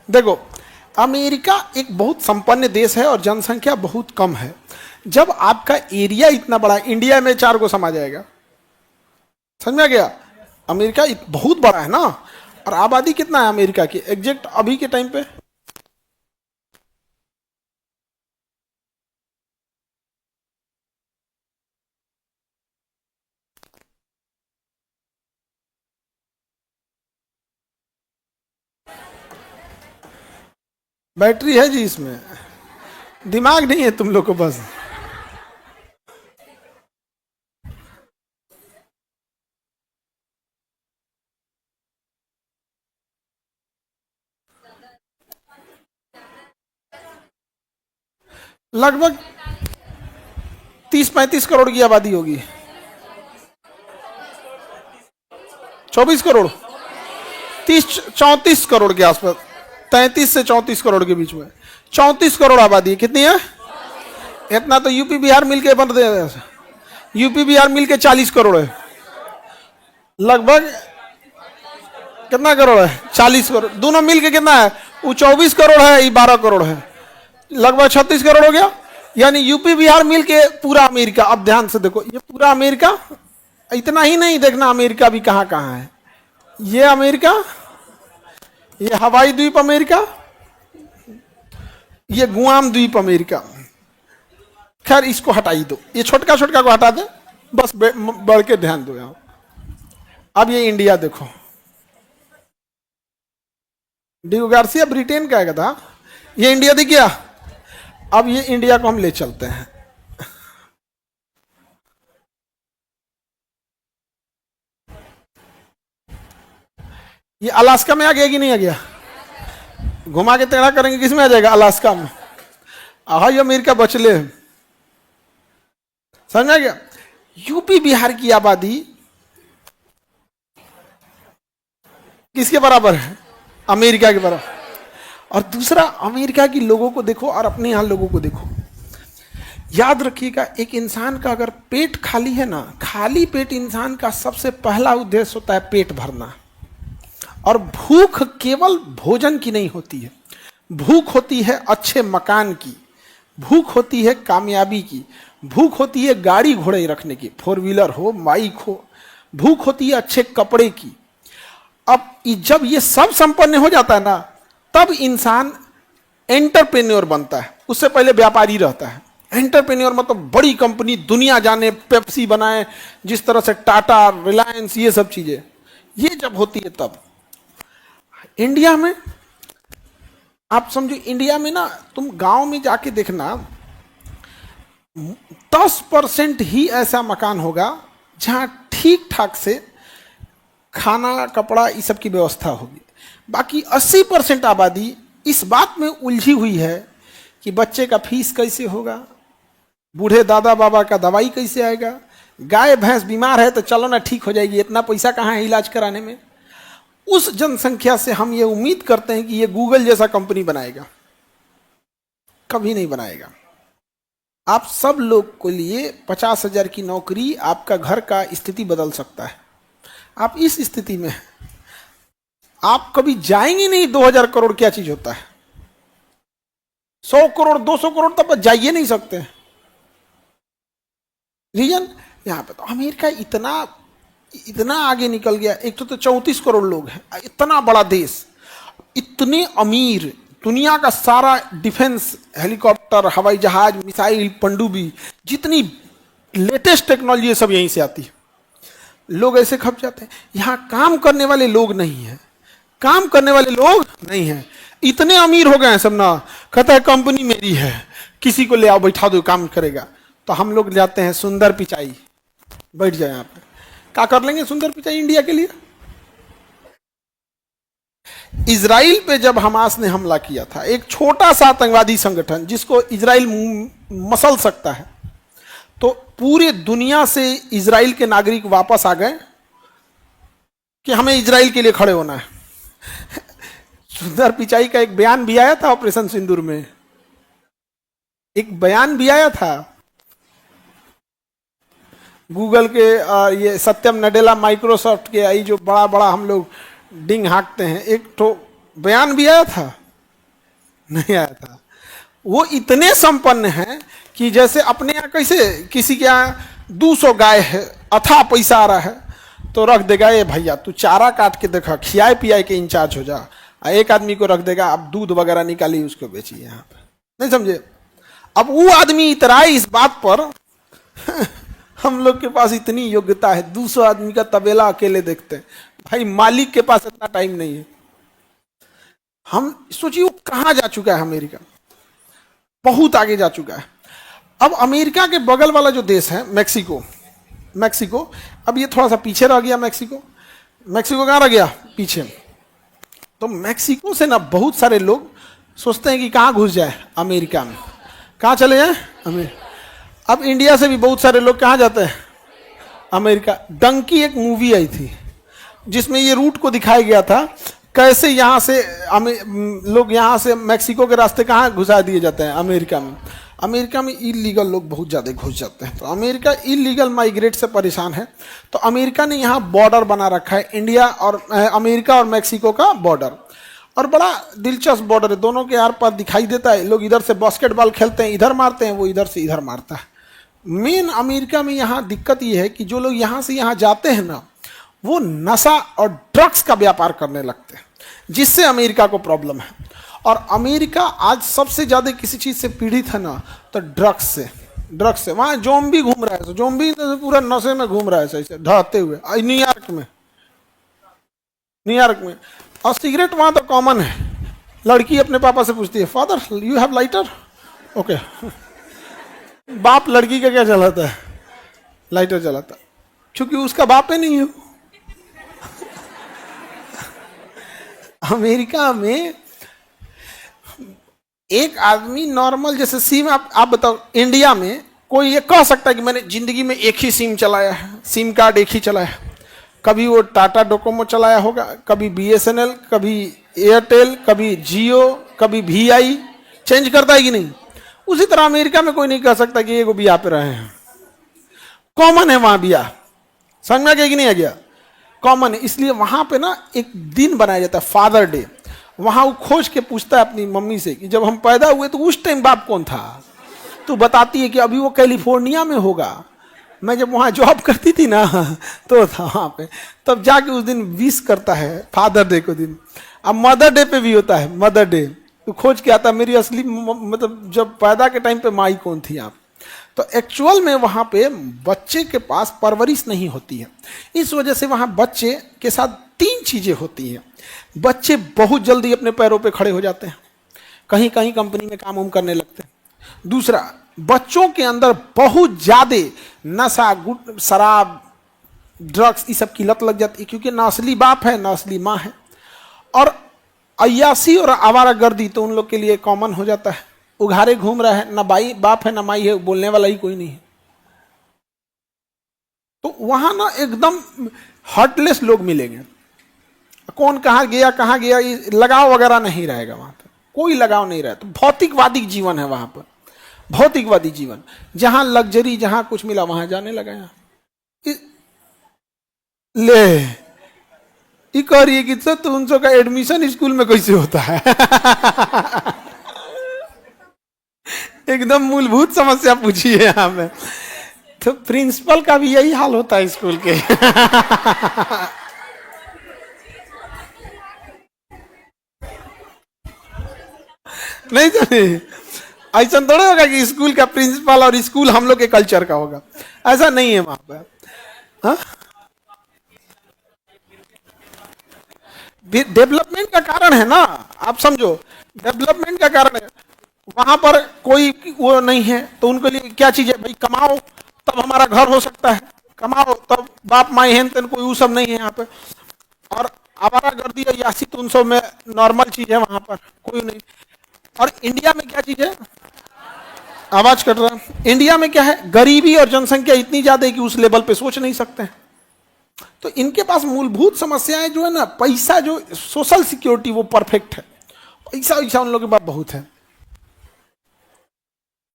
देखो, अमेरिका एक बहुत संपन्न देश है और जनसंख्या बहुत कम है। जब आपका एरिया इतना बड़ा, इंडिया में 4 को समा जाएगा, समझ में आ गया? अमेरिका बहुत बड़ा है ना। और आबादी कितना है अमेरिका की एग्जैक्ट अभी के टाइम पे? बैटरी है जी इसमें, दिमाग नहीं है तुम लोग को बस। लगभग 30-35 करोड़ की आबादी होगी। 24 करोड़, 30-34 करोड़ के आसपास, 33 से 34 करोड़ के बीच में। 34 करोड़ आबादी कितनी है? इतना तो यूपी बिहार मिलके बन दे। यूपी बिहार मिलके 40 करोड़ है लगभग। कितना करोड़ है? 40 करोड़। दोनों मिलके कितना है? वो 24 करोड़ है, ये 12 करोड़ है, लगभग 36 करोड़ हो गया। यानी यूपी बिहार मिलके पूरा अमेरिका। अब ध्यान से देखो, ये पूरा अमेरिका। इतना ही नहीं देखना, अमेरिका भी कहां कहां है। ये अमेरिका, ये हवाई द्वीप अमेरिका, ये गुआम द्वीप अमेरिका। खैर इसको हटाई दो, ये छोटका छोटका को हटा दे, बस बढ़ के ध्यान दो यहां। अब ये इंडिया देखो, डियो गार्सिया ब्रिटेन का है था, ये इंडिया दिख गया। अब ये इंडिया को हम ले चलते हैं। ये अलास्का में आ गया कि नहीं आ गया? घुमा के टेढ़ा करेंगे किसमें आ जाएगा? अलास्का में। ये अमेरिका बचले, समझ आ गया? यूपी बिहार की आबादी किसके बराबर है? अमेरिका के बराबर। और दूसरा, अमेरिका की लोगों को देखो और अपने यहां लोगों को देखो। याद रखिएगा, एक इंसान का अगर पेट खाली है ना, खाली पेट इंसान का सबसे पहला उद्देश्य होता है पेट भरना। और भूख केवल भोजन की नहीं होती है, भूख होती है अच्छे मकान की, भूख होती है कामयाबी की, भूख होती है गाड़ी घोड़े रखने की, 4 व्हीलर हो, बाइक हो, भूख होती है अच्छे कपड़े की। अब जब ये सब संपन्न हो जाता है ना, तब इंसान एंटरप्रेन्योर बनता है। उससे पहले व्यापारी रहता है। एंटरप्रेन्योर मतलब बड़ी कंपनी, दुनिया जाने, पेप्सी बनाए, जिस तरह से टाटा, रिलायंस, ये सब चीजें, ये जब होती है तब। इंडिया में आप समझो, इंडिया में ना तुम गांव में जाके देखना, 10% ही ऐसा मकान होगा जहां ठीक ठाक से खाना, कपड़ा, इस सब की व्यवस्था होगी। बाकी 80% आबादी इस बात में उलझी हुई है कि बच्चे का फीस कैसे होगा, बूढ़े दादा बाबा का दवाई कैसे आएगा, गाय भैंस बीमार है तो चलो ना ठीक हो जाएगी, इतना पैसा कहाँ है इलाज कराने में। उस जनसंख्या से हम ये उम्मीद करते हैं कि ये गूगल जैसा कंपनी बनाएगा, कभी नहीं बनाएगा। आप सब लोग के लिए 50,000 की नौकरी आपका घर का स्थिति बदल सकता है। आप इस स्थिति में, आप कभी जाएंगे नहीं 2000 करोड़ क्या चीज होता है। 100 करोड़ 200 करोड़ तक जाइए नहीं सकते। रीजन यहां पे तो अमेरिका इतना इतना आगे निकल गया। एक तो 34 करोड़ लोग हैं, इतना बड़ा देश, इतने अमीर, दुनिया का सारा डिफेंस, हेलीकॉप्टर, हवाई जहाज, मिसाइल, पनडुब्बी, जितनी लेटेस्ट टेक्नोलॉजी सब यहीं से आती है। लोग ऐसे खप जाते हैं। यहां काम करने वाले लोग नहीं है, काम करने वाले लोग नहीं है। इतने अमीर हो गए हैं सब ना, कहता है कंपनी मेरी है, किसी को ले आओ बैठा दो काम करेगा। तो हम लोग जाते हैं सुंदर पिचाई, बैठ जाए यहाँ पे, क्या कर लेंगे सुंदर पिचाई इंडिया के लिए। इजराइल पे जब हमास ने हमला किया था, एक छोटा सा आतंकवादी संगठन जिसको इजराइल मसल सकता है, तो पूरे दुनिया से इजराइल के नागरिक वापस आ गए कि हमें इजराइल के लिए खड़े होना है। सुंदर पिचाई का एक बयान भी आया था ऑपरेशन सिंदूर में, एक बयान भी आया था। गूगल के ये सत्यम नडेला, माइक्रोसॉफ्ट के, आई जो बड़ा बड़ा हम लोग डिंग हाँकते हैं, एक तो बयान भी आया था। नहीं आया था। वो इतने संपन्न हैं कि जैसे अपने यहाँ कैसे किसी के यहाँ 200 गाय है, अथाह पैसा आ रहा है, तो रख देगा, ये भैया तू चारा काट के देखा, खियाए पियाए के इंचार्ज हो जा। एक आदमी को रख देगा, आप दूध वगैरह निकालिए उसको बेचिए यहाँ पे, नहीं समझे। अब वो आदमी इतराए इस बात पर हम लोग के पास इतनी योग्यता है, 200 आदमी का तबेला अकेले देखते हैं। भाई मालिक के पास इतना टाइम नहीं है। हम सोचिए वो कहां जा चुका है, अमेरिका बहुत आगे जा चुका है। अब अमेरिका के बगल वाला जो देश है मैक्सिको, मैक्सिको अब ये थोड़ा सा पीछे रह गया। मैक्सिको कहां रह गया, पीछे। तो मैक्सिको से ना बहुत सारे लोग सोचते हैं कि कहां घुस जाए, अमेरिका में, कहां चले जाए, अमेरिका। अब इंडिया से भी बहुत सारे लोग कहां जाते हैं, अमेरिका। डंकी एक मूवी आई थी जिसमें ये रूट को दिखाया गया था, कैसे यहाँ से लोग यहाँ से मैक्सिको के रास्ते कहाँ घुसा दिए जाते हैं, अमेरिका में। अमेरिका में इलीगल लोग बहुत ज़्यादा घुस जाते हैं। तो अमेरिका इलीगल माइग्रेट से परेशान है। तो अमेरिका ने यहाँ बॉर्डर बना रखा है, इंडिया और अमेरिका और मैक्सिको का बॉर्डर। और बड़ा दिलचस्प बॉर्डर है, दोनों के आर पार दिखाई देता है। लोग इधर से बास्केटबॉल खेलते हैं, इधर मारते हैं, वो इधर से इधर मारता है। मेन अमेरिका में यहाँ दिक्कत ये है कि जो लोग यहाँ से यहाँ जाते हैं ना, वो नशा और ड्रग्स का व्यापार करने लगते हैं, जिससे अमेरिका को प्रॉब्लम है। और अमेरिका आज सबसे ज्यादा किसी चीज से पीड़ित है ना, तो ड्रग्स से। वहां जोम्बी घूम रहा है, जोम्बी तो पूरा नशे में घूम रहा है, ऐसे ढहते हुए। न्यूयॉर्क में और सिगरेट वहां तो कॉमन है। लड़की अपने पापा से पूछती है, father you have lighter, okay. बाप लड़की का क्या चलाता है, लाइटर चलाता, क्योंकि उसका बाप ही नहीं है। अमेरिका में एक आदमी नॉर्मल जैसे सिम, आप बताओ, इंडिया में कोई ये कह सकता है कि मैंने जिंदगी में एक ही सिम चलाया है, सिम कार्ड एक ही चलाया है। कभी वो टाटा डोकोमो चलाया होगा, कभी BSNL, कभी एयरटेल, कभी जियो, कभी VI, चेंज करता है कि नहीं। उसी तरह अमेरिका में कोई नहीं कह सकता कि ये बिया पे रहे हैं, कॉमन है वहां बिया। समझ में आ गया कि नहीं आ गया, कॉमन है। इसलिए वहां पे ना एक दिन बनाया जाता है, फादर डे। वहां वो खोज के पूछता है अपनी मम्मी से कि जब हम पैदा हुए तो उस टाइम बाप कौन था। तो बताती है कि अभी वो कैलिफोर्निया में होगा, मैं जब वहां जॉब करती थी ना तो था वहां पे। तब जाके उस दिन विश करता है फादर डे को दिन। अब मदर डे पे भी होता है, मदर डे। तो खोज के आता मेरी असली मतलब जब पैदा के टाइम पे माई कौन थी आप। तो एक्चुअल में वहां पे बच्चे के पास परवरिश नहीं होती है। इस वजह से वहां बच्चे के साथ 3 चीजें होती हैं। बच्चे बहुत जल्दी अपने पैरों पे खड़े हो जाते हैं, कहीं कहीं कंपनी में काम करने लगते हैं। दूसरा, बच्चों के अंदर बहुत ज्यादा नशा, शराब, ड्रग्स, ये सब की लत लग जाती है, क्योंकि ना असली बाप है ना असली माँ है। और अय्यासी और आवारागर्दी तो उन लोग के लिए कॉमन हो जाता है। उघारे घूम रहा है, ना बाप है ना माई है, बोलने वाला ही कोई नहीं है। तो वहां ना एकदम हार्टलेस लोग मिलेंगे। कौन कहां गया, लगाव वगैरह नहीं रहेगा वहां पर, कोई लगाव नहीं रहता। भौतिकवादी जीवन है वहां पर, भौतिकवादी जीवन। जहां लग्जरी, जहां कुछ मिला वहां जाने लगा। यहाँ ले कह रही है कि तो उन का एडमिशन स्कूल में कैसे होता है। एकदम मूलभूत समस्या पूछी है यहाँ में। तो प्रिंसिपल का भी यही हाल होता है स्कूल के। नहीं तो नहीं, ऐसा थोड़ा होगा कि स्कूल का प्रिंसिपल और स्कूल हम लोग के कल्चर का होगा, ऐसा नहीं है वहां पर। हाँ, डेवलपमेंट का कारण है ना, आप समझो, डेवलपमेंट का कारण है। वहां पर कोई वो नहीं है, तो उनके लिए क्या चीज है, भाई कमाओ तब हमारा घर हो सकता है, कमाओ तब बाप माई है, कोई वो सब नहीं है यहाँ पे। और आवारागर्दी और यासी तो 300 में नॉर्मल चीज है, वहां पर कोई नहीं। और इंडिया में क्या चीज है, आवाज कट रहा है। इंडिया में क्या है, गरीबी और जनसंख्या इतनी ज्यादा है कि उस लेवल पे सोच नहीं सकते हैं। तो इनके पास मूलभूत समस्याएं जो है ना, पैसा, जो सोशल सिक्योरिटी वो परफेक्ट है, पैसा उन लोगों के पास बहुत है।